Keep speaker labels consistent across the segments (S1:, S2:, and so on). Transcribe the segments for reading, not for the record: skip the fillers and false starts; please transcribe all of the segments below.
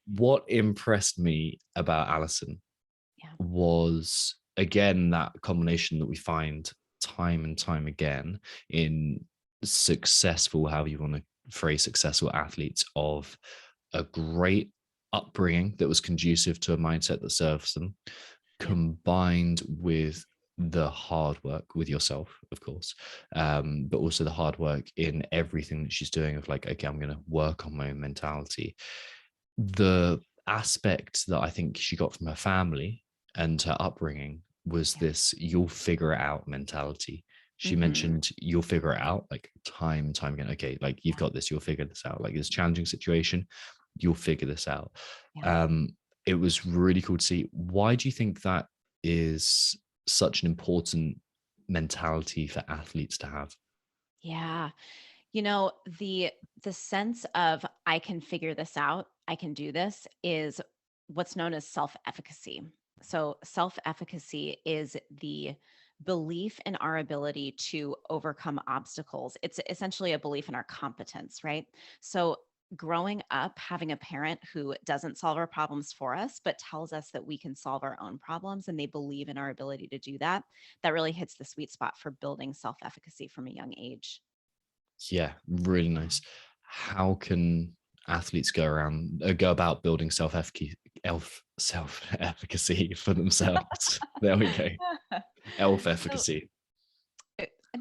S1: what impressed me about Alison
S2: Yeah.
S1: was, again, that combination that we find time and time again in successful, however you want to phrase successful athletes, of a great upbringing that was conducive to a mindset that serves them,
S2: Yeah.
S1: combined with the hard work with yourself, of course, but also the hard work in everything that she's doing of like, okay, I'm going to work on my own mentality. The aspect that I think she got from her family and her upbringing was
S2: Yeah.
S1: this you'll figure it out mentality. She
S2: Mm-hmm.
S1: mentioned you'll figure it out, like time and time again. Okay, like you've
S2: Yeah.
S1: got this, you'll figure this out. Like this challenging situation, you'll figure this out.
S2: Yeah.
S1: Um, it was really cool to see. Why do you think that is such an important mentality for athletes to have?
S2: Yeah. You know, the sense of I can figure this out, I can do this is what's known as self-efficacy. So, self-efficacy is the belief in our ability to overcome obstacles. It's essentially a belief in our competence, right? So, growing up, having a parent who doesn't solve our problems for us, but tells us that we can solve our own problems and they believe in our ability to do that, that really hits the sweet spot for building self-efficacy from a young age.
S1: Yeah, really nice. How can athletes go about building self efficacy for themselves? There we go. Elf
S2: So
S1: efficacy.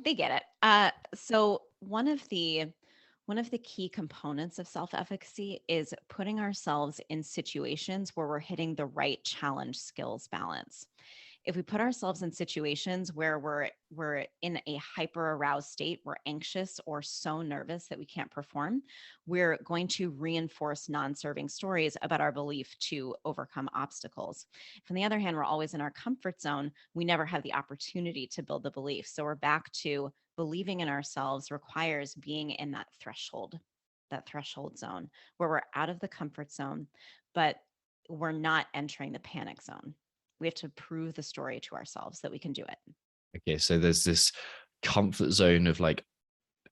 S2: they get it. So one of the key components of self-efficacy is putting ourselves in situations where we're hitting the right challenge skills balance. If we put ourselves in situations where we're in a hyper aroused state, we're anxious or so nervous that we can't perform, we're going to reinforce non-serving stories about our belief to overcome obstacles. If on the other hand, we're always in our comfort zone, we never have the opportunity to build the belief. So we're back to believing in ourselves requires being in that threshold zone where we're out of the comfort zone, but we're not entering the panic zone. We have to prove the story to ourselves that we can do it.
S1: Okay, so there's this comfort zone of like,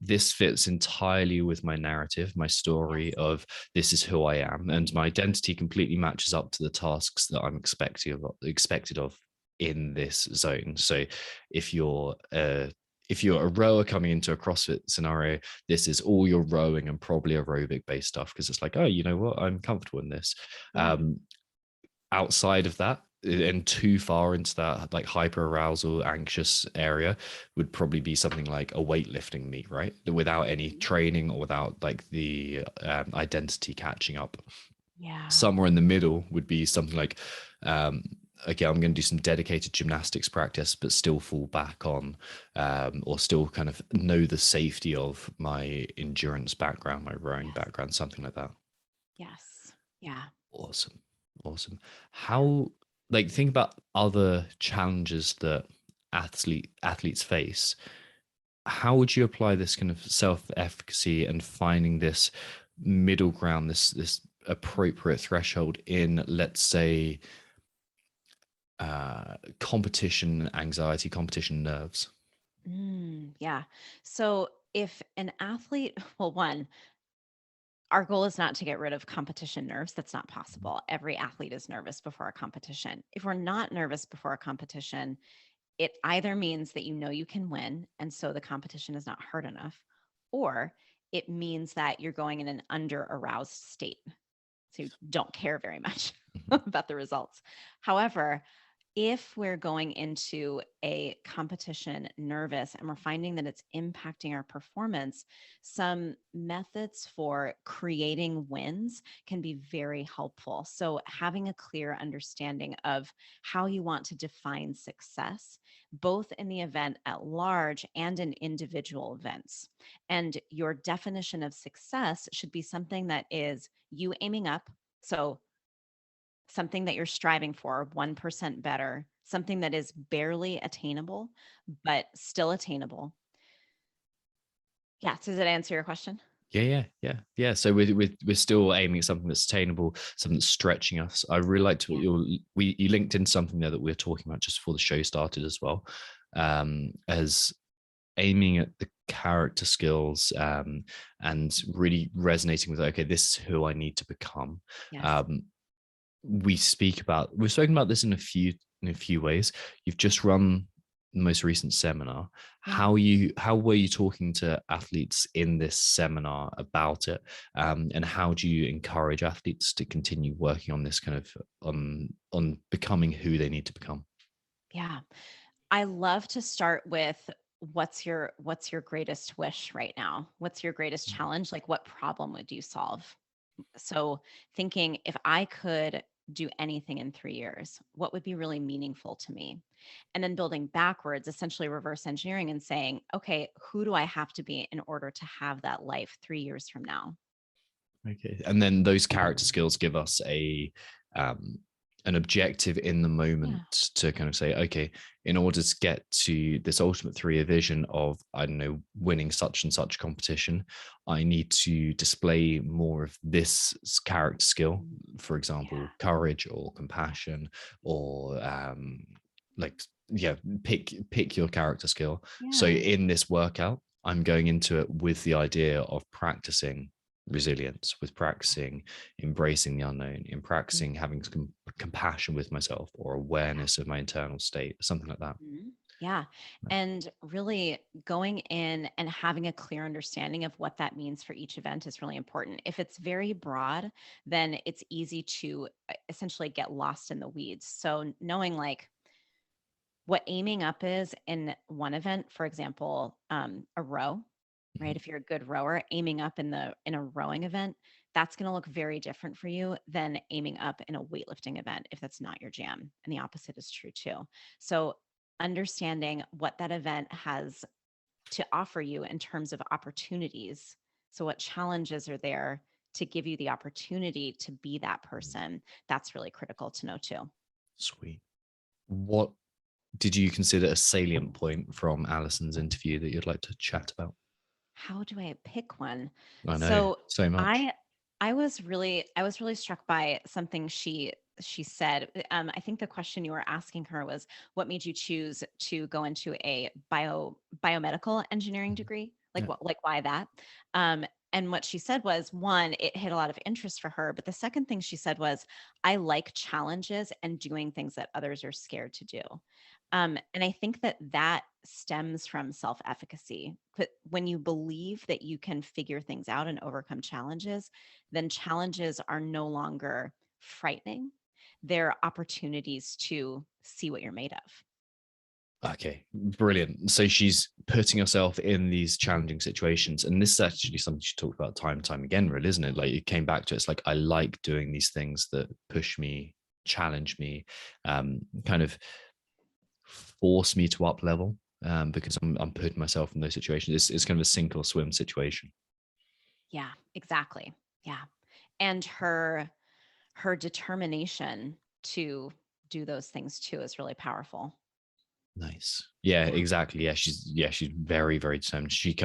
S1: this fits entirely with my narrative, my story
S2: Yes.
S1: of this is who I am, and my identity completely matches up to the tasks that I'm expected of in this zone. So if you're a rower coming into a CrossFit scenario, this is all your rowing and probably aerobic based stuff because it's like, oh, you know what, I'm comfortable in this.
S2: Yeah.
S1: Outside of that and too far into that like hyper arousal anxious area would probably be something like a weightlifting meet, right, without any
S2: Mhm.
S1: training or without like the identity catching up.
S2: Yeah.
S1: Somewhere in the middle would be something like, um okay, I'm going to do some dedicated gymnastics practice but still fall back on or still kind of know the safety of my endurance background, my rowing
S2: Yes.
S1: background, something like that.
S2: Yes. Yeah.
S1: Awesome. Awesome. How, like, think about other challenges that athletes face. How would you apply this kind of self-efficacy and finding this middle ground, this appropriate threshold in, let's say, competition anxiety, competition nerves?
S2: Yeah. So if an athlete, well, one, our goal is not to get rid of competition nerves. That's not possible. Every athlete is nervous before a competition. If we're not nervous before a competition, it either means that you know you can win, and so the competition is not hard enough, or it means that you're going in an under aroused state. So you don't care very much
S1: Mhm.
S2: about the results. However, if we're going into a competition nervous and we're finding that it's impacting our performance, some methods for creating wins can be very helpful. So, having a clear understanding of how you want to define success, both in the event at large and in individual events. And your definition of success should be something that is you aiming up. So, something that you're striving for, 1% better, something that is barely attainable, but still attainable. Yeah. So does that answer your question?
S1: Yeah. So we're still aiming at something that's attainable, something that's stretching us. I really liked what
S2: Yeah.
S1: you linked in something there that we were talking about just before the show started as well, as aiming at the character skills, and really resonating with, okay, this is who I need to become.
S2: Yes.
S1: Um, we've spoken about this in a few ways. You've just run the most recent seminar.
S2: Yeah.
S1: How were you talking to athletes in this seminar about it? And how do you encourage athletes to continue working on this kind of on becoming who they need to become?
S2: Yeah. I love to start with what's your greatest wish right now? What's your greatest challenge? Like what problem would you solve? So thinking if I could do anything in 3 years, what would be really meaningful to me? And then building backwards, essentially reverse engineering and saying, okay, who do I have to be in order to have that life 3 years from now?
S1: Okay. And then those character skills give us um, an objective in the moment
S2: Yeah.
S1: to kind of say, okay, in order to get to this ultimate 3-year vision of, I don't know, winning such and such competition, I need to display more of this character skill,
S2: Mm,
S1: for
S2: yeah.
S1: example, courage or compassion, or like, yeah, pick your character skill. So
S2: Yeah.
S1: in this workout, I'm going into it with the idea of practicing resilience, with practicing embracing the unknown, in
S2: Mm,
S1: practicing having compassion with myself or
S2: yeah.
S1: awareness of my internal state, something like that.
S2: Mhm. Yeah. And really going in and having a clear understanding of what that means for each event is really important. If it's very broad, then it's easy to essentially get lost in the weeds. So knowing like what aiming up is in one event, for example, a row, right?
S1: Mhm.
S2: If you're a good rower, aiming up in a rowing event, that's going to look very different for you than aiming up in a weightlifting event if that's not your jam. And the opposite is true too. So understanding what that event has to offer you in terms of opportunities. So what challenges are there to give you the opportunity to be that person? That's really critical to know too.
S1: Sweet. What did you consider a salient point from Alison's interview that you'd like to chat about?
S2: How do I pick one?
S1: I know
S2: So
S1: so much.
S2: I I was really struck by something she said. I think the question you were asking her was, what made you choose to go into a biomedical engineering
S1: Mhm.
S2: degree? Like
S1: Yeah.
S2: what, like why that? And what she said was, one, it hit a lot of interest for her. But the second thing she said was, I like challenges and doing things that others are scared to do. And I think that that stems from self efficacy. But when you believe that you can figure things out and overcome challenges, then challenges are no longer frightening. They're opportunities to see what you're made of.
S1: Okay, brilliant. So she's putting herself in these challenging situations. And this is actually something she talked about time and time again, really, isn't it? Like it came back to it's like, I like doing these things that push me, challenge me, kind of force me to up level, because I'm putting myself in those situations. It's kind of a sink or swim situation.
S2: Yeah, exactly. Yeah. And her determination to do those things too is really powerful.
S1: Nice. Yeah,
S2: Yeah.
S1: exactly. She's very, very determined. She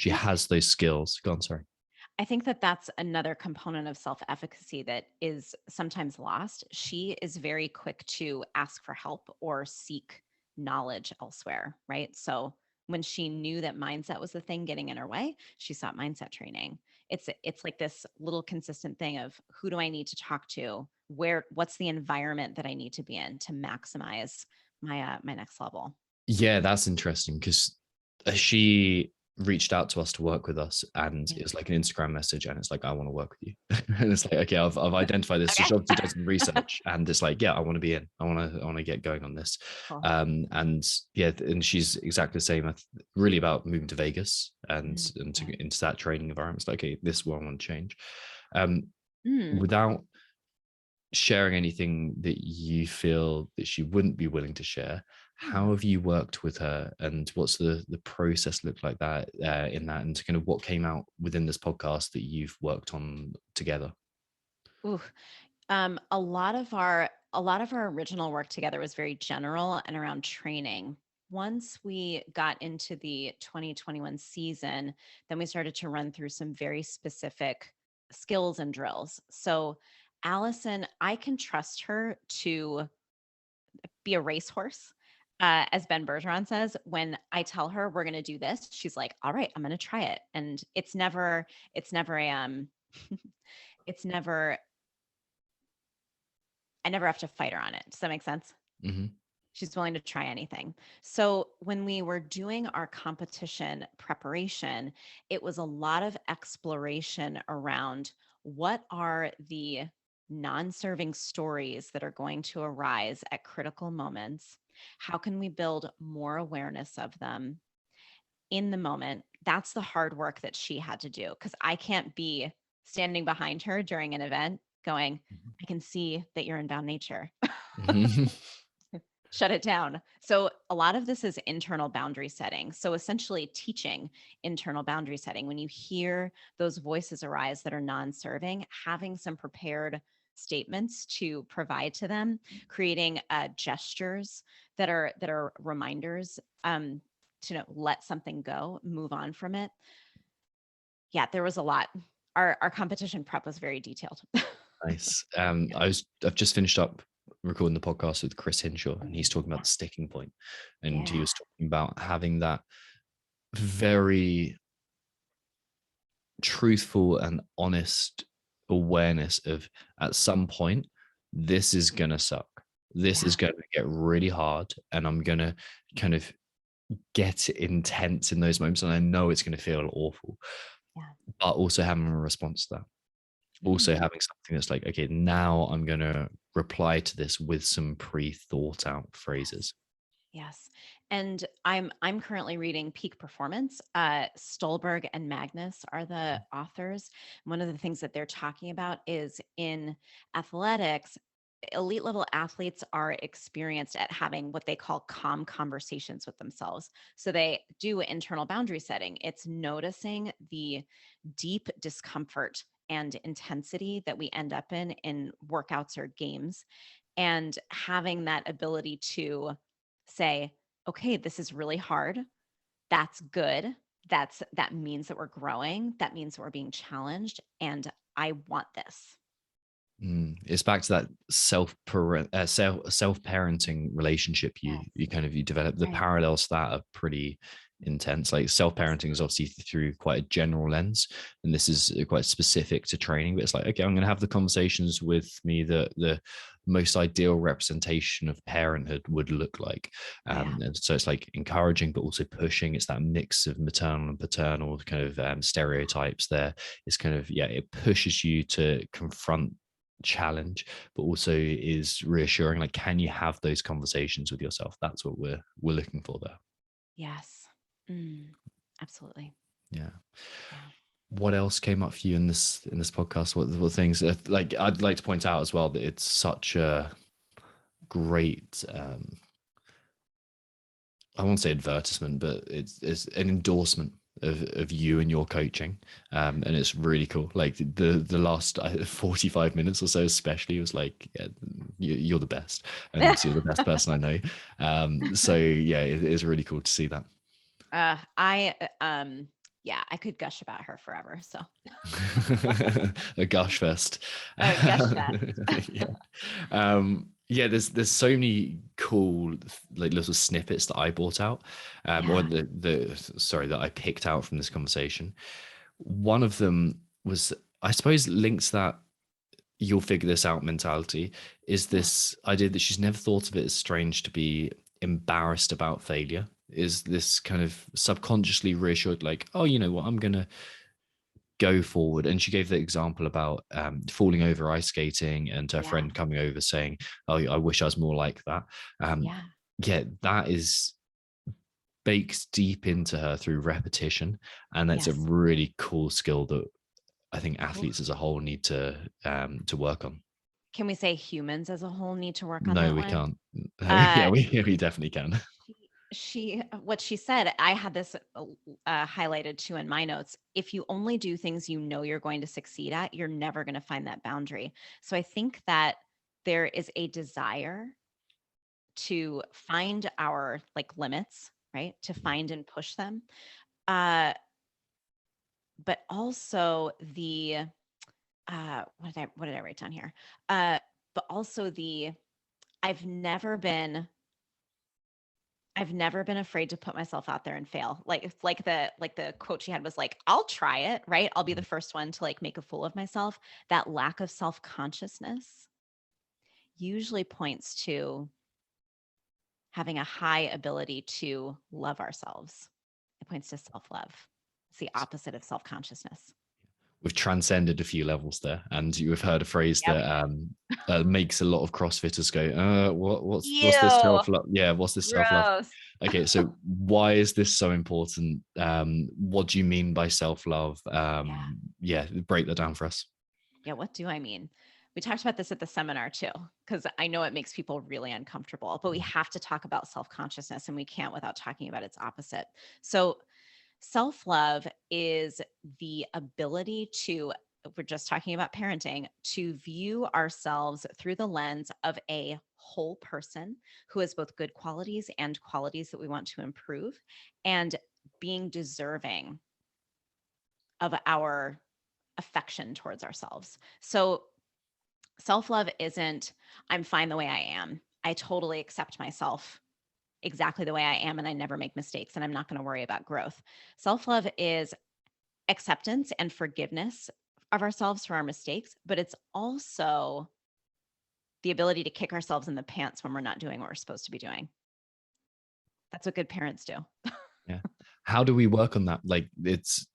S2: Yeah.
S1: has those skills. Go on, sorry.
S2: I think that that's another component of self efficacy that is sometimes lost. She is very quick to ask for help or seek knowledge elsewhere, right? So when she knew that mindset was the thing getting in her way, she sought mindset training. It's like this little consistent thing of who do I need to talk to? What's the environment that I need to be in to maximize my next level?
S1: Yeah, that's interesting because she reached out to us to work with us, and
S2: Yeah.
S1: it's like an Instagram message, and it's like, I want to work with you. And it's like, okay, I've identified this. So
S2: Okay.
S1: she obviously done some research, and it's like, yeah, I want to be in. I want to get going on this.
S2: Cool.
S1: And yeah, and she's exactly the same. Really about moving to Vegas and
S2: Mm, yeah.
S1: into that training environment. It's like, okay, this is what I want to change. Um,
S2: Mm.
S1: without sharing anything that you feel that she wouldn't be willing to share, how
S2: Yeah.
S1: have you worked with her, and what's the process look like that, in that, and kind of what came out within this podcast that you've worked on together?
S2: Ooh, a lot of our original work together was very general and around training. Once we got into the 2021 season, then we started to run through some very specific skills and drills. So, Allison, I can trust her to be a racehorse. as Ben Bergeron says, when I tell her we're going to do this, she's like, all right, I'm going to try it. And it's never a, it's never, I never have to fight her on it. Does that make sense?
S1: Hmm.
S2: She's willing to try anything. So when we were doing our competition preparation, it was a lot of exploration around what are the non-serving stories that are going to arise at critical moments? How can we build more awareness of them in the moment? That's the hard work that she had to do, because I can't be standing behind her during an event going, I can see that you're in bound nature.
S1: Hmm.
S2: Shut it down. So a lot of this is internal boundary setting. So essentially teaching internal boundary setting. When you hear those voices arise that are non-serving, having some prepared statements to provide to them, creating gestures that are reminders to let something go, move on from it. Yeah, there was a lot. Our competition prep was very detailed.
S1: Nice.
S2: Yeah.
S1: I've just finished up recording the podcast with Chris Hinshaw, and he's talking about the sticking point, and he
S2: Yeah.
S1: was talking about having that very truthful and honest awareness of, at some point, this is gonna suck. This
S2: Yeah.
S1: is going to get really hard, and I'm gonna kind of get intense in those moments, and I know it's going to feel awful,
S2: Yeah.
S1: but also having a response to that. Also
S2: Mm.
S1: having something that's like, okay, now I'm going to reply to this with some pre-thought out
S2: Yes.
S1: phrases.
S2: Yes. And I'm currently reading Peak Performance. Stolberg and Magnus are the authors. One of the things that they're talking about is in athletics, elite level athletes are experienced at having what they call calm conversations with themselves. So they do internal boundary setting. It's noticing the deep discomfort and intensity that we end up in workouts or games, and having that ability to say, okay, this is really hard. That's good. That means that we're growing. That means that we're being challenged. And I want this.
S1: It's back to that self parenting relationship
S2: Yes.
S1: you develop. The
S2: Right.
S1: parallels to that are pretty intense. Like self
S2: Yes.
S1: parenting is obviously through quite a general lens, and this is quite specific to training. But it's like, okay, I'm going to have the conversations with me that the most ideal representation of parenthood would look like.
S2: Yeah.
S1: And so it's like encouraging, but also pushing. It's that mix of maternal and paternal kind of stereotypes there. It's kind of, yeah, it pushes you to confront challenge, but also is reassuring. Like, can you have those conversations with yourself? That's what we're looking for there.
S2: Yes. Mm, absolutely.
S1: Yeah.
S2: Yeah.
S1: What else came up for you in this podcast? What things, like, I'd like to point out as well that it's such a great I won't say advertisement, but it's an endorsement of you and your coaching, and it's really cool. Like the last 45 minutes or so, especially, was like, yeah, you're the best, and you're the best person I know. So yeah, it is really cool to see that.
S2: I yeah, I could gush about her forever. So
S1: A gush fest.
S2: gush fest.
S1: Yeah. Yeah, there's so many cool, like, little snippets that I brought out, or
S2: Yeah.
S1: that I picked out from this conversation. One of them was, I suppose, links that you'll figure this out mentality, is
S2: Yeah.
S1: this idea that she's never thought of it as strange to be embarrassed about failure. Is this kind of subconsciously reassured, like, oh, you know what, I'm gonna go forward. And she gave the example about falling over ice skating, and her
S2: Yeah.
S1: friend coming over saying, oh, I wish I was more like that. um,
S2: Yeah.
S1: yeah, that is baked deep into her through repetition, and that's a
S2: Yes.
S1: really cool skill that I think
S2: Oof.
S1: athletes as a whole need to work on.
S2: Can we say humans as a whole need to work on
S1: No,
S2: that
S1: we
S2: one?
S1: can't. Yeah,
S2: Uh,
S1: we definitely can.
S2: what she said, I had this highlighted too in my notes. If you only do things you know you're going to succeed at, you're never going to find that boundary. So I think that there is a desire to find our like limits, right? To find and push them. Uh, but also the what did I write down here? Uh, but also the I've never been I've never been afraid to put myself out there and fail. Like the quote she had was like, I'll try it, right? I'll be the first one to like make a fool of myself. That lack of self-consciousness usually points to having a high ability to love ourselves. It points to self-love. It's the opposite of self-consciousness.
S1: We've transcended a few levels there, and you've heard a phrase
S2: Yep.
S1: that makes a lot of CrossFitters go, what's this
S2: Ew,
S1: self-love? Yeah, what's this self-love?
S2: gross.
S1: Okay, so why is this so important? What do you mean by self-love?
S2: Yeah.
S1: Yeah, break that down for us.
S2: Yeah. What do I mean? We talked about this at the seminar too, because I know it makes people really uncomfortable, but we have to talk about self-consciousness, and we can't without talking about its opposite. So self-love is the ability to, we're just talking about parenting, to view ourselves through the lens of a whole person who has both good qualities and qualities that we want to improve, and being deserving of our affection towards ourselves. So self-love isn't, I'm fine the way I am. I totally accept myself exactly the way I am, and I never make mistakes, and I'm not going to worry about growth. Self-love is acceptance and forgiveness of ourselves for our mistakes, but it's also the ability to kick ourselves in the pants when we're not doing what we're supposed to be doing. That's what good parents do.
S1: Yeah. How do we work on that? Like it's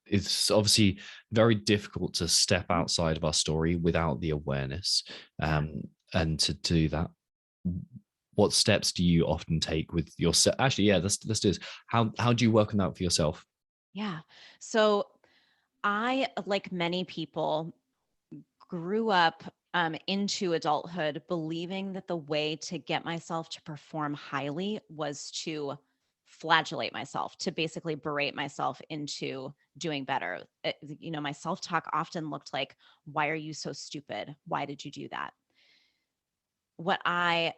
S1: obviously very difficult to step outside of our story without the awareness. And to do that, what steps do you often take with yourself? Actually, yeah, let's do this. How do you work on that for yourself?
S2: Yeah. So I, like many people, grew up into adulthood believing that the way to get myself to perform highly was to flagellate myself, to basically berate myself into doing better. My self-talk often looked like, why are you so stupid? Why did you do that? What I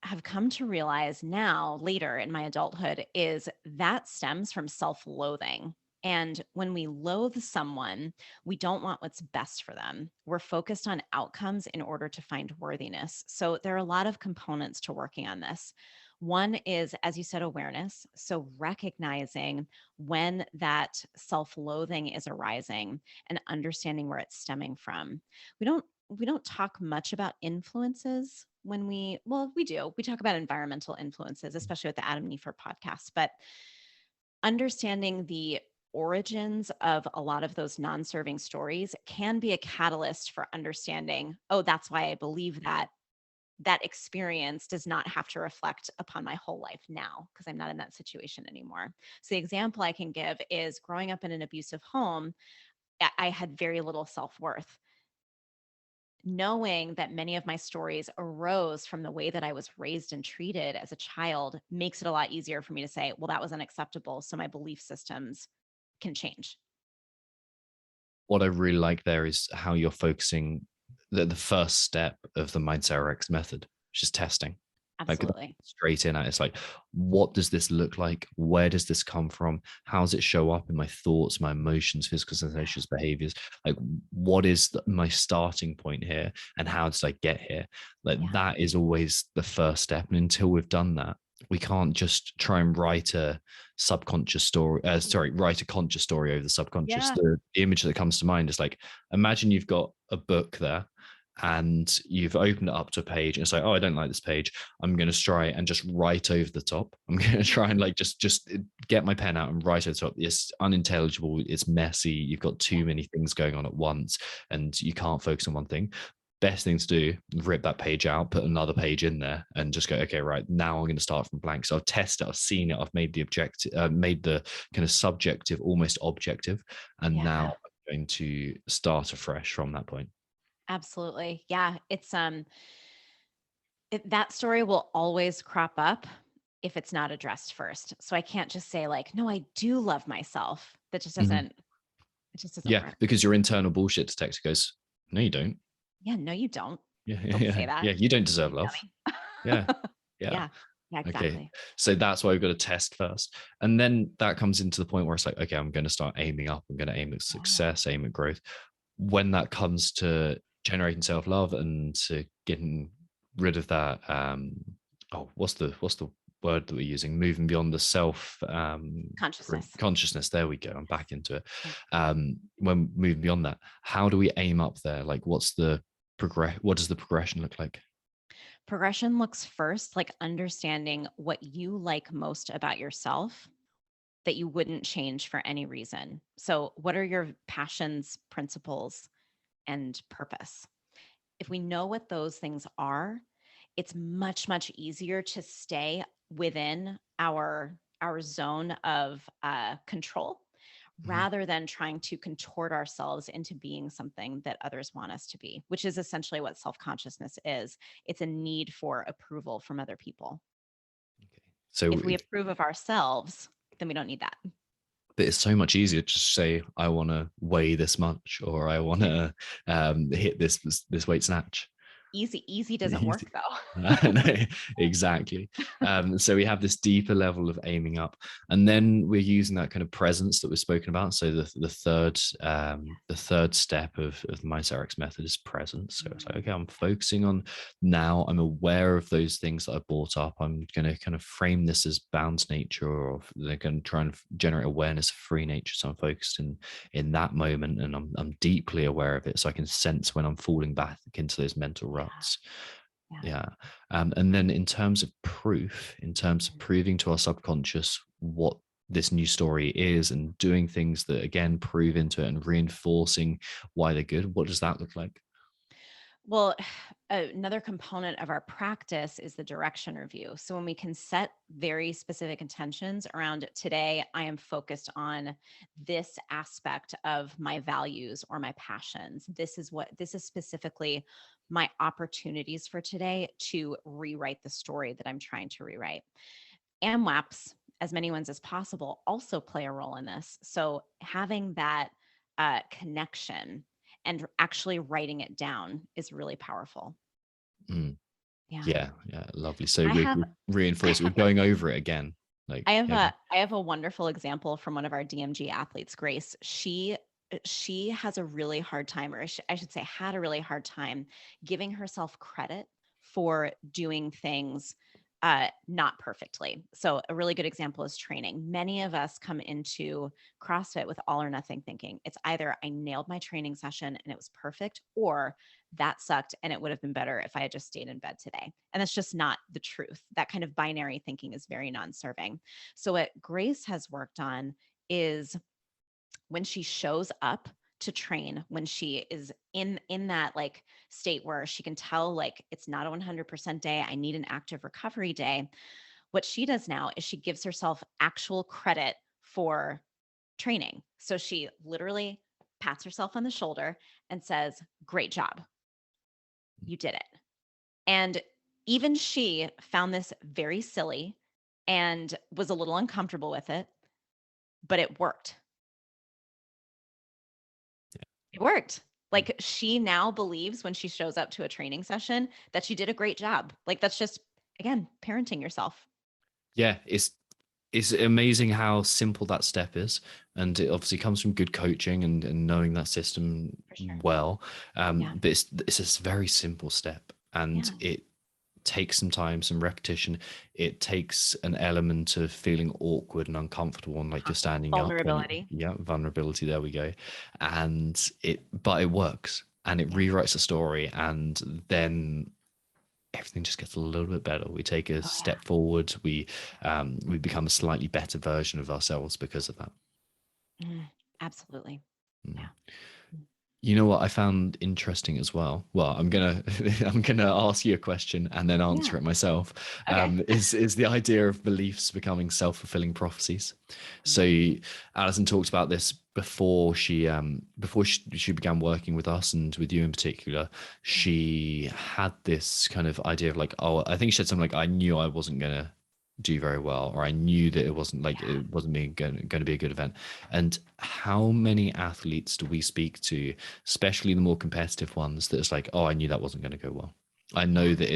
S2: have come to realize now, later in my adulthood, is that stems from self-loathing. And when we loathe someone, we don't want what's best for them. We're focused on outcomes in order to find worthiness. So there are a lot of components to working on this. One is, as you said, awareness. So recognizing when that self-loathing is arising and understanding where it's stemming from. We don't talk much about influences when we do. We talk about environmental influences, especially with the Adam and Eve podcast, but understanding the origins of a lot of those non-serving stories can be a catalyst for understanding, oh, that's why I believe that experience does not have to reflect upon my whole life now because I'm not in that situation anymore. So the example I can give is growing up in an abusive home, I had very little self-worth. Knowing that many of my stories arose from the way that I was raised and treated as a child makes it a lot easier for me to say, well, that was unacceptable. So my belief systems can change.
S1: What I really like there is how you're focusing the first step of the Mindset Rx'd method, which is testing. Like
S2: Absolutely.
S1: straight in at it. It's like, what does this look like? Where does this come from? How does it show up in my thoughts, my emotions, physical sensations, behaviors? Like, what is my starting point here? And how did I get here? Like,
S2: Yeah.
S1: that is always the first step. And until we've done that, we can't just try and write a subconscious story. Write a conscious story over the subconscious.
S2: Yeah.
S1: The image that comes to mind is like, imagine you've got a book there and you've opened it up to a page and it's like, oh, I don't like this page. I'm going to try and just write over the top. I'm going to try and like just get my pen out and write over the top. It's unintelligible. It's messy. You've got too many things going on at once and you can't focus on one thing. Best thing to do, rip that page out, put another page in there and just go, okay, right, now I'm going to start from blank. So I've tested it, I've seen it, I've made the objective, made the kind of subjective almost objective. And now
S2: Yeah.
S1: I'm going to start afresh from that point.
S2: Absolutely. Yeah. It's that story will always crop up if it's not addressed first. So I can't just say like, no, I do love myself. That just
S1: Mhm.
S2: doesn't, it just doesn't
S1: Yeah,
S2: work.
S1: because your internal bullshit detector goes, no, you don't.
S2: Yeah. No, you don't.
S1: Yeah, yeah,
S2: Don't
S1: yeah,
S2: say that.
S1: yeah. You don't
S2: You
S1: deserve love. Yeah,
S2: dummy.
S1: yeah.
S2: Yeah. Yeah,
S1: Okay.
S2: exactly.
S1: So that's why we've got to test first. And then that comes into the point where it's like, okay, I'm going to start aiming up. I'm going to aim at
S2: Yeah.
S1: success, aim at growth. When that comes to generating self-love and to getting rid of that, what's the word that we're using, moving beyond the self
S2: Consciousness.
S1: There we go. I'm back into it.
S2: Yeah.
S1: When moving beyond that, how do we aim up there? Like, what does the progression look like?
S2: Progression looks first like understanding what you like most about yourself that you wouldn't change for any reason. So, what are your passions, principles, and purpose? If we know what those things are, it's much, much easier to stay within our zone of control
S1: Mhm.
S2: rather than trying to contort ourselves into being something that others want us to be, which is essentially what self-consciousness is. It's a need for approval from other people.
S1: Okay. So
S2: If we approve of ourselves, then we don't need that.
S1: but it's so much easier to just say, I want to weigh this much, or I want to hit this weight snatch.
S2: Easy doesn't work though.
S1: No, exactly. So we have this deeper level of aiming up, and then we're using that kind of presence that we've spoken about. So the third step of the Mindset Rx'd Method is presence. So it's like, okay, I'm focusing on now. I'm aware of those things that I brought up. I'm going to kind of frame this as bound nature, or they're going to try and generate awareness of free nature. So I'm focused in that moment, and I'm deeply aware of it, so I can sense when I'm falling back into those mental ruts. Yeah. And then in terms of proving to our subconscious what this new story is, and doing things that again prove into it and reinforcing why they're good, what does that look like?
S2: Well, another component of our practice is the direction review. So when we can set very specific intentions around today, I am focused on this aspect of my values or my passions. This is specifically my opportunities for today to rewrite the story that I'm trying to rewrite. AMWAPs, as many ones as possible, also play a role in this. So having that connection and actually writing it down is really powerful.
S1: Mm.
S2: Yeah.
S1: Yeah, lovely. So
S2: I
S1: we're
S2: have
S1: reinforcing, we're going over it again. Like,
S2: I have
S1: yeah.
S2: I have a wonderful example from one of our DMG athletes, Grace. She has a really hard time, or I should say had a really hard time giving herself credit for doing things not perfectly. So a really good example is training. Many of us come into CrossFit with all or nothing thinking. It's either I nailed my training session and it was perfect, or that sucked and it would have been better if I had just stayed in bed today. And that's just not the truth. That kind of binary thinking is very non-serving. So what Grace has worked on is when she shows up to train, when she is in that like state where she can tell like it's not a 100% day, I need an active recovery day. What she does now is she gives herself actual credit for training. So she literally pats herself on the shoulder and says, "Great job. You did it." And even she found this very silly and was a little uncomfortable with it, but it worked. It worked. Like she now believes when she shows up to a training session that she did a great job. Like that's just, again, parenting yourself.
S1: Yeah, it's amazing how simple that step is, and it obviously comes from good coaching and knowing that system
S2: For sure.
S1: well.
S2: Yeah.
S1: But it's a very simple step, and
S2: Yeah.
S1: it takes some time, some repetition. It takes an element of feeling awkward and uncomfortable, and like you're standing up when
S2: Vulnerability.
S1: vulnerability. There we go, but it works, and it
S2: Yeah.
S1: rewrites the story, and then everything just gets a little bit better. We take a
S2: Oh,
S1: step forward. We become a slightly better version of ourselves because of that.
S2: yeah. Absolutely.
S1: Mm.
S2: Yeah. Mm.
S1: You know what I found interesting as well? Well, I'm gonna I'm gonna ask you a question and then
S2: Yeah.
S1: answer it myself.
S2: Okay.
S1: Is the idea of beliefs becoming self-fulfilling prophecies?
S2: Mm.
S1: So Alison talked about this before she began working with us and with you in particular. She had this kind of idea of like, oh, I think she said something like, I knew I wasn't gonna do very well, or I knew that it wasn't like
S2: Yeah.
S1: it wasn't going to be a good event. And how many athletes do we speak to, especially the more competitive ones, that it's like, oh, I knew that wasn't going to go well. I know
S2: Yeah.
S1: that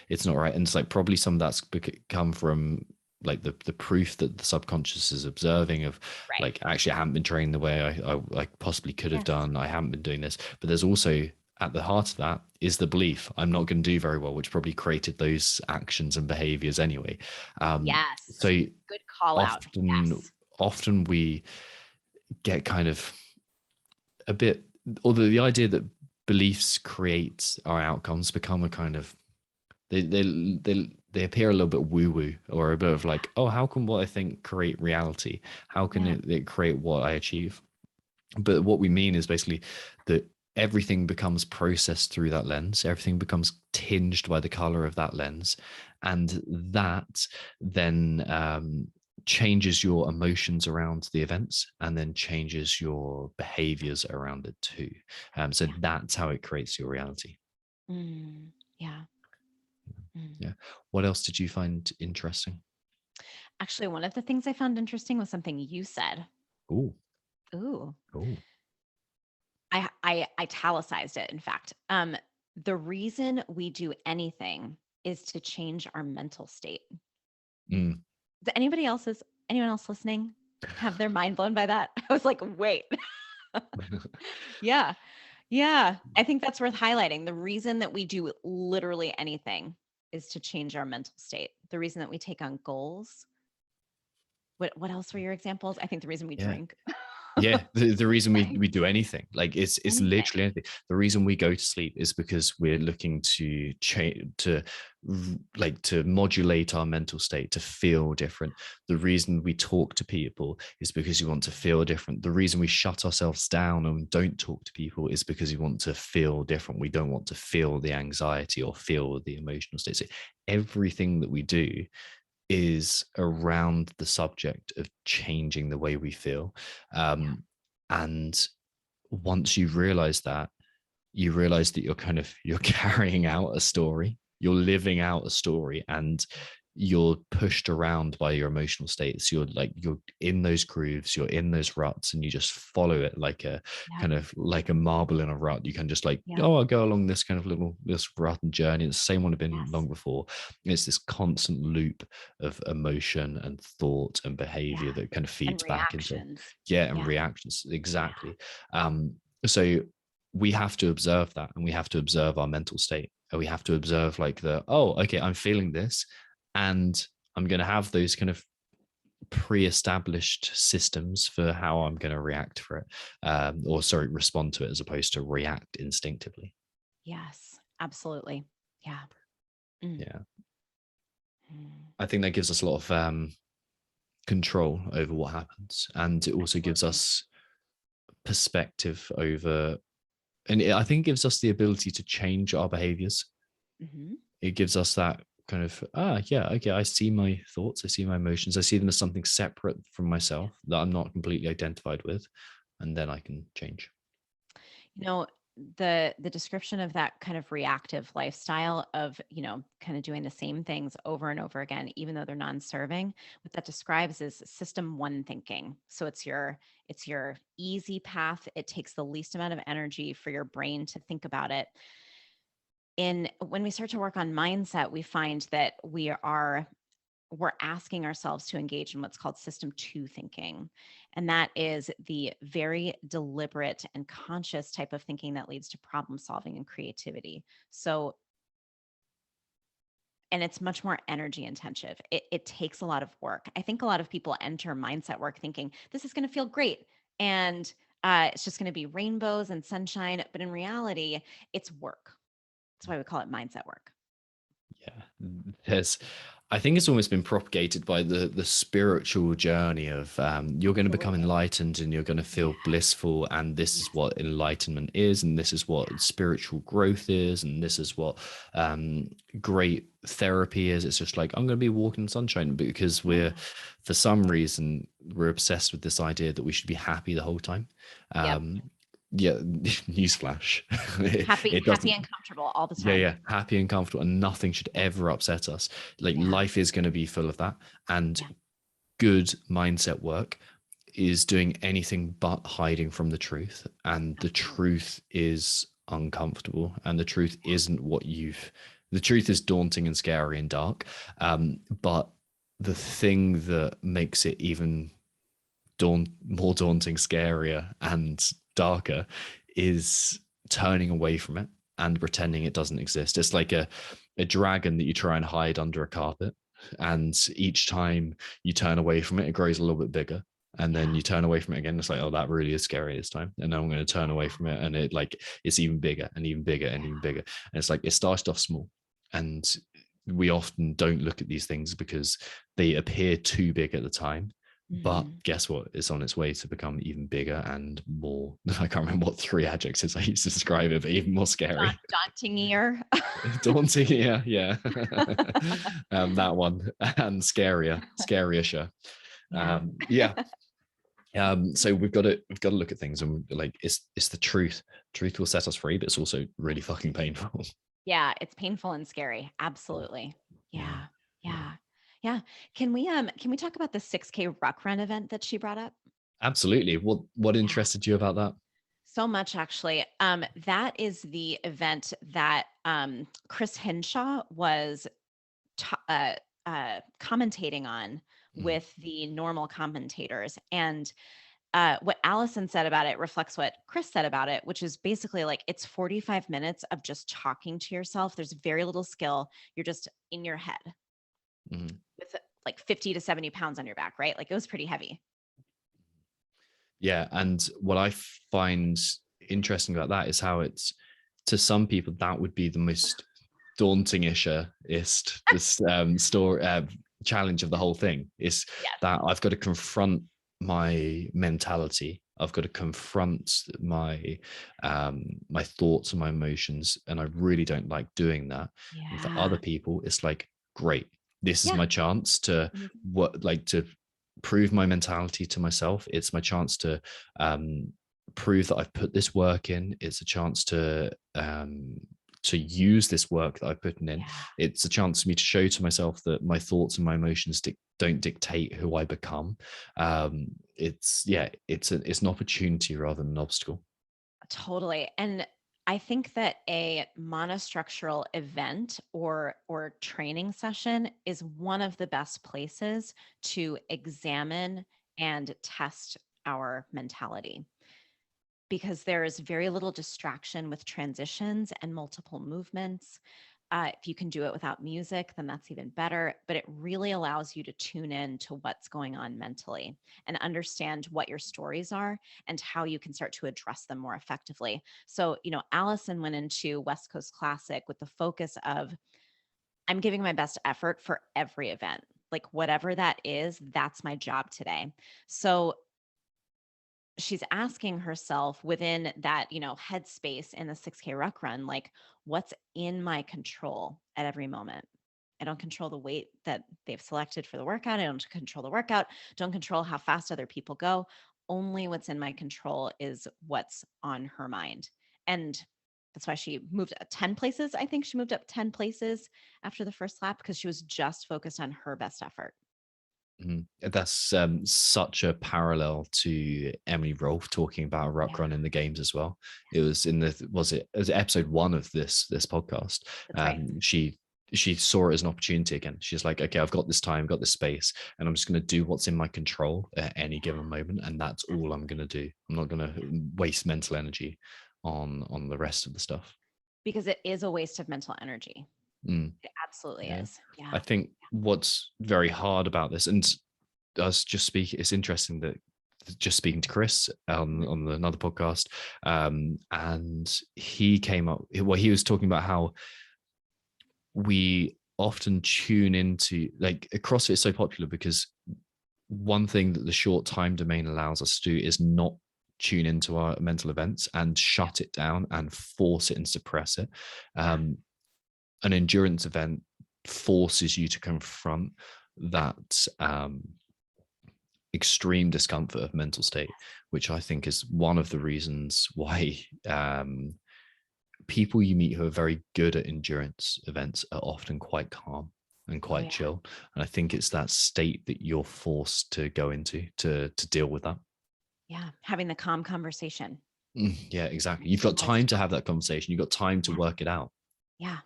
S1: it's not right. And it's like probably some of that's come from like the proof that the subconscious is observing of
S2: Right.
S1: like, actually I haven't been trained the way I possibly could have
S2: Yes.
S1: done. I haven't been doing this. But there's also at the heart of that is the belief I'm not going to do very well, which probably created those actions and behaviors anyway.
S2: Yes.
S1: So
S2: Good call out.
S1: often,
S2: Yes.
S1: often we get kind of a bit, although the idea that beliefs create our outcomes become a kind of, they appear a little bit woo woo, or a bit of like, oh, how can what I think create reality? How can it create what I achieve? But what we mean is basically that everything becomes processed through that lens, everything becomes tinged by the color of that lens, and that then changes your emotions around the events, and then changes your behaviors around it too. So that's how it creates your reality.
S2: Yeah.
S1: Yeah. What else did you find interesting?
S2: Actually, one of the things I found interesting was something you said.
S1: Ooh.
S2: Ooh.
S1: Ooh.
S2: I italicized it, in fact. The reason we do anything is to change our mental state.
S1: Mm.
S2: Does anyone else listening have their mind blown by that? I was like, wait. Yeah. Yeah. I think that's worth highlighting. The reason that we do literally anything is to change our mental state. The reason that we take on goals. What else were your examples? I think the reason we
S1: Yeah.
S2: drink.
S1: Yeah, the reason
S2: Right?
S1: we do anything, like it's
S2: Anything.
S1: literally anything. The reason we go to sleep is because we're looking to change, to modulate our mental state, to feel different. The reason we talk to people is because we want to feel different. The reason we shut ourselves down and don't talk to people is because we want to feel different. We don't want to feel the anxiety or feel the emotional state. So everything that we do is around the subject of changing the way we feel. And once you realize that, you realize that you're carrying out a story, you're living out a story, and you're pushed around by your emotional states. You're in those grooves, you're in those ruts, and you just follow it like a kind of like a marble in a rut. You can just oh, I'll go along this kind of this rut and journey. It's the same one I've been long before. It's this constant loop of emotion and thought and behavior that kind of feeds back into and reactions. Exactly. So we have to observe that, and we have to observe our mental state, and we have to observe okay, I'm feeling this, and I'm going to have those kind of pre-established systems for how I'm going to react for it, respond to it, as opposed to react instinctively.
S2: Yes, absolutely. Yeah.
S1: Yeah. I think that gives us a lot of control over what happens, and it also gives us perspective over, and I think it gives us the ability to change our behaviors. It gives us that kind of, okay, I see my thoughts, I see my emotions, I see them as something separate from myself that I'm not completely identified with, and then I can change.
S2: The description of that kind of reactive lifestyle of, kind of doing the same things over and over again, even though they're non-serving, what that describes is system one thinking. So it's your easy path. It takes the least amount of energy for your brain to think about it. When we start to work on mindset, we find that we're asking ourselves to engage in what's called system two thinking. And that is the very deliberate and conscious type of thinking that leads to problem solving and creativity. So, and it's much more energy intensive. It takes a lot of work. I think a lot of people enter mindset work thinking this is going to feel great, and it's just going to be rainbows and sunshine. But in reality, it's work. That's why we call it mindset work.
S1: Yeah, I think it's almost been propagated by the spiritual journey of you're going to become enlightened, and you're going to feel blissful, and this is what enlightenment is, and this is what spiritual growth is, and this is what great therapy is. It's just I'm going to be walking in sunshine, because for some reason we're obsessed with this idea that we should be happy the whole time. Yeah, newsflash.
S2: Happy and comfortable all the time.
S1: Yeah, happy and comfortable, and nothing should ever upset us. Life is going to be full of that, and good mindset work is doing anything but hiding from the truth. And the truth is uncomfortable, and the truth isn't the truth is daunting and scary and dark. But the thing that makes it even more daunting, scarier, and darker is turning away from it and pretending it doesn't exist. It's like a dragon that you try and hide under a carpet. And each time you turn away from it, it grows a little bit bigger. And then you turn away from it again. It's like, oh, that really is scary this time. And then I'm going to turn away from it. And it like, it's even bigger and even bigger and even bigger. And it's like, it started off small. And we often don't look at these things because they appear too big at the time. But guess what? It's on its way to become even bigger and more. I can't remember what 3 adjectives I used to describe it, but even more scary.
S2: Daunting-ier.
S1: Daunting, yeah. That one. And scarier. So we've got to look at things, and like it's the truth. Truth will set us free, but it's also really fucking painful.
S2: Yeah, it's painful and scary. Absolutely. Yeah. Can we talk about the 6K ruck run event that she brought up?
S1: Absolutely. What interested you about that?
S2: So much, actually. That is the event that Chris Henshaw was commentating on with the normal commentators. And what Alison said about it reflects what Chris said about it, which is basically like it's 45 minutes of just talking to yourself. There's very little skill. You're just in your head with like 50 to 70 pounds on your back, right? Like it was pretty heavy.
S1: Yeah. And what I find interesting about that is how it's, to some people, that would be the most daunting-ish challenge of the whole thing is that I've got to confront my mentality. I've got to confront my my thoughts and my emotions, and I really don't like doing that. And for other people, it's like, great, this is my chance to to prove my mentality to myself. It's my chance to prove that I've put this work in. It's a chance to use this work that I've put in. It's a chance for me to show to myself that my thoughts and my emotions don't dictate who I become. It's an opportunity rather than an obstacle.
S2: Totally. And I think that a monostructural event or training session is one of the best places to examine and test our mentality, because there is very little distraction with transitions and multiple movements. If you can do it without music, then that's even better. But it really allows you to tune in to what's going on mentally and understand what your stories are and how you can start to address them more effectively. So, Alison went into West Coast Classic with the focus of, I'm giving my best effort for every event. Like whatever that is, that's my job today. So she's asking herself within that, headspace in the 6K ruck run, like what's in my control at every moment. I don't control the weight that they've selected for the workout. I don't control the workout. Don't control how fast other people go. Only what's in my control is what's on her mind. And that's why she moved 10 places. I think she moved up 10 places after the first lap because she was just focused on her best effort.
S1: That's such a parallel to Emily Rolfe talking about ruck run in the games as well. It was in it was episode 1 of this podcast. She saw it as an opportunity again. She's like, okay, I've got this time, got this space, and I'm just going to do what's in my control at any given moment, and that's all I'm going to do. I'm not going to waste mental energy on the rest of the stuff,
S2: because it is a waste of mental energy. It absolutely is. Yeah.
S1: I think what's very hard about this, and us just speak, it's interesting that just speaking to Chris on another podcast, and he came up, he was talking about how we often tune into, like, CrossFit is so popular because one thing that the short time domain allows us to do is not tune into our mental events and shut it down and force it and suppress it. An endurance event forces you to confront that extreme discomfort of mental state, which I think is one of the reasons why people you meet who are very good at endurance events are often quite calm and quite chill. And I think it's that state that you're forced to go into to deal with that.
S2: Yeah, having the calm conversation.
S1: Yeah, exactly. You've got time to have that conversation. You've got time to work it out.
S2: Yeah.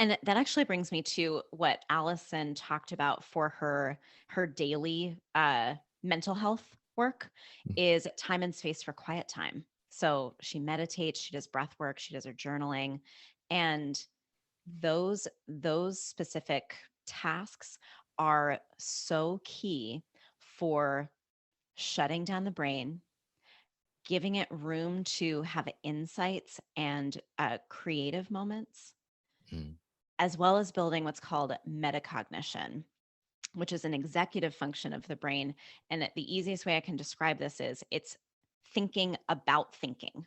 S2: And that actually brings me to what Alison talked about for her daily mental health work is time and space for quiet time. So she meditates, she does breath work, she does her journaling, and those specific tasks are so key for shutting down the brain, giving it room to have insights and creative moments,
S1: Mm.
S2: as well as building what's called metacognition, which is an executive function of the brain. And the easiest way I can describe this is it's thinking about thinking.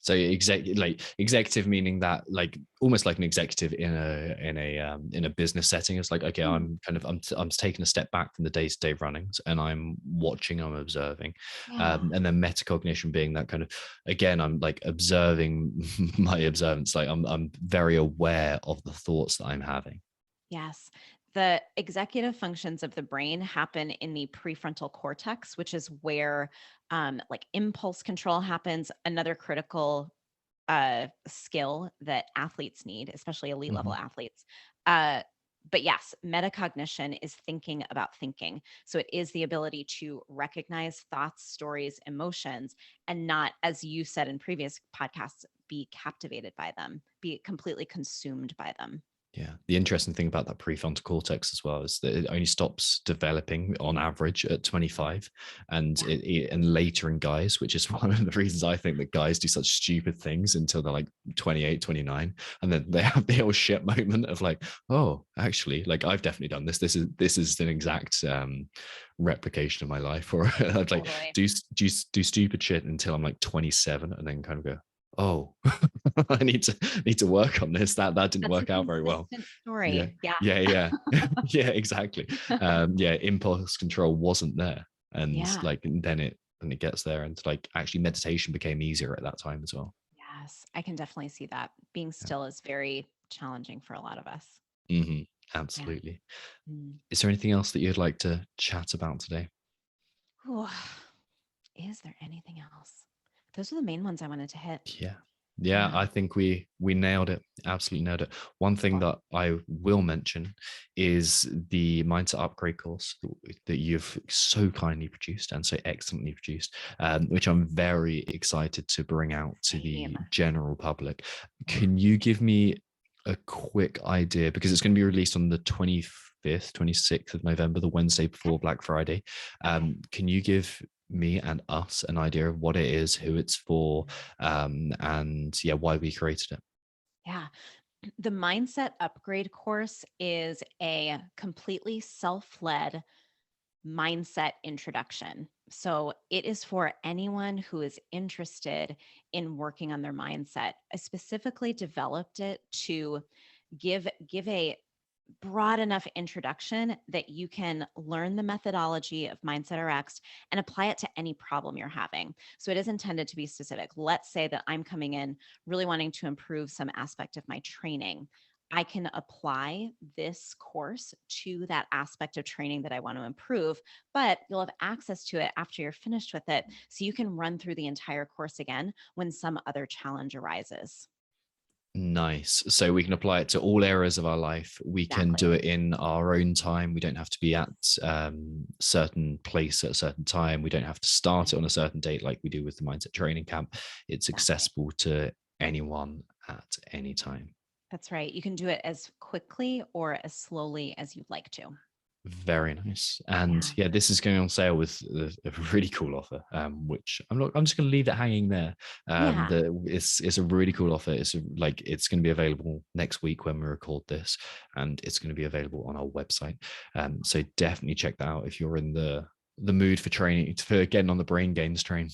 S1: So executive meaning that like almost like an executive in a business setting. It's like, okay,
S2: Mm,
S1: I'm taking a step back from the day-to-day runnings and I'm watching, I'm observing.
S2: yeah.
S1: And then metacognition being that kind of, again, I'm like observing my observance. Like I'm very aware of the thoughts that I'm having.
S2: Yes. The executive functions of the brain happen in the prefrontal cortex, which is where like impulse control happens. Another critical skill that athletes need, especially elite level
S1: Mhm.
S2: athletes. But yes, metacognition is thinking about thinking. So it is the ability to recognize thoughts, stories, emotions, and not, as you said in previous podcasts, be captivated by them, be completely consumed by them.
S1: Yeah. The interesting thing about that prefrontal cortex as well is that it only stops developing on average at 25 and
S2: Yeah.
S1: and later in guys, which is one of the reasons I think that guys do such stupid things until they're like 28, 29. And then they have the whole shit moment of like, oh, actually, like I've definitely done this. This is an exact replication of my life. Or I'd like
S2: Totally.
S1: do stupid shit until I'm like 27 and then kind of go, oh, I need to work on this. That didn't
S2: That's a
S1: work out very well.
S2: consistent
S1: Yeah,
S2: story. Yeah.
S1: yeah. Yeah, exactly. Yeah, impulse control wasn't there. And
S2: Yeah.
S1: like then it gets there. And like actually meditation became easier at that time as well.
S2: Yes. I can definitely see that. Being
S1: Yeah.
S2: still is very challenging for a lot of us.
S1: Hmm.
S2: Yeah.
S1: Absolutely.
S2: Mm.
S1: Is there anything else that you'd like to chat about today?
S2: Ooh, is there anything else? Those are the main ones I wanted to hit.
S1: Yeah. Yeah,
S2: Yeah.
S1: I think we nailed it. Absolutely nailed it. One thing
S2: Cool.
S1: that I will mention is the mindset upgrade course that you've so kindly produced and so excellently produced, which I'm very excited to bring out to
S2: Same.
S1: the general public.
S2: Yeah.
S1: Can you give me a quick idea, because it's going to be released on the 25th, 26th of November, the Wednesday
S2: Okay.
S1: before Black Friday.
S2: Okay.
S1: Can you give me and us an idea of what it is, who it's for, and yeah, why we created it?
S2: Yeah. The Mindset Upgrade course is a completely self led mindset introduction. So it is for anyone who is interested in working on their mindset. I specifically developed it to give a broad enough introduction that you can learn the methodology of Mindset Rx'd and apply it to any problem you're having. So it is intended to be specific. Let's say that I'm coming in really wanting to improve some aspect of my training. I can apply this course to that aspect of training that I want to improve, but you'll have access to it after you're finished with it. So you can run through the entire course again when some other challenge arises.
S1: Nice. So we can apply it to all areas of our life. We can
S2: Exactly.
S1: do it in our own time. We don't have to be at certain place at a certain time. We don't have to start it on a certain date like we do with the Mindset Training Camp. It's
S2: Exactly.
S1: accessible to anyone at any time.
S2: That's right. You can do it as quickly or as slowly as you'd like to.
S1: Very nice. And
S2: Yeah.
S1: yeah, this is going on sale with a really cool offer, which I'm just going to leave it hanging there.
S2: Yeah.
S1: It's a really cool offer. It's going to be available next week when we record this, and it's going to be available on our website. So definitely check that out if you're in the mood for training, for getting on the brain gains train.